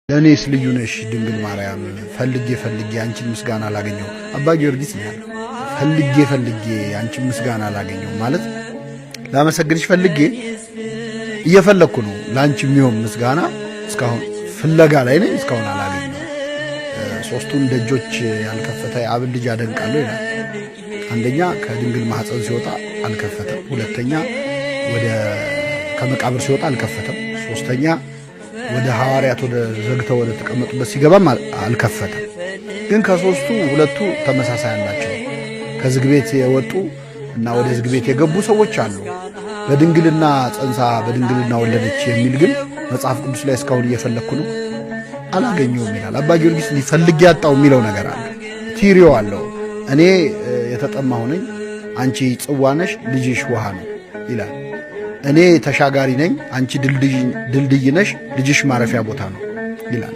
ለኔስ ልዩ ነሽ ድንግል ማርያም ፈልጌ አንቺን ምስጋና አላገኘው አባ ጊዮርጊስ ይላል። ፈልጌ አንቺን ምስጋና አላገኘው ማለት ላመሰግንሽ ፈልጌ እየፈለኩ ነው። ላንቺ የሚሆን ምስጋና እስካሁን ፍለጋ ላይ ነኝ፣ እስካሁን አላገኘው። ሶስቱን ደጆች ያልከፈተ የአብን ልጅ አደንቃለሁ ይላል። አንደኛ ከድንግል ማህፀን ሲወጣ አልከፈተም፣ ሁለተኛ ወደ ከመቃብር ሲወጣ አልከፈተም፣ ሶስተኛ ወደ ሐዋርያት ወደ ዘግተው ወደ ተቀመጡበት ሲገባም አልከፈተም። ግን ከሶስቱ ሁለቱ ተመሳሳይ ናቸው። ከዝግ ቤት የወጡ እና ወደ ዝግ ቤት የገቡ ሰዎች አሉ። በድንግልና ጸንሳ በድንግልና ወለደች የሚል ግን መጽሐፍ ቅዱስ ላይ እስካሁን እየፈለኩ ነው አላገኘውም ይላል። አባ ጊዮርጊስ ሊፈልግ ያጣው የሚለው ነገር አለ። ቲሪዮ አለው። እኔ የተጠማሁ ነኝ፣ አንቺ ጽዋ ነሽ፣ ልጅሽ ውሃ ነው ይላል። እኔ ተሻጋሪ ነኝ፣ አንቺ ድልድይ ነሽ፣ ልጅሽ ማረፊያ ቦታ ነው ይላል።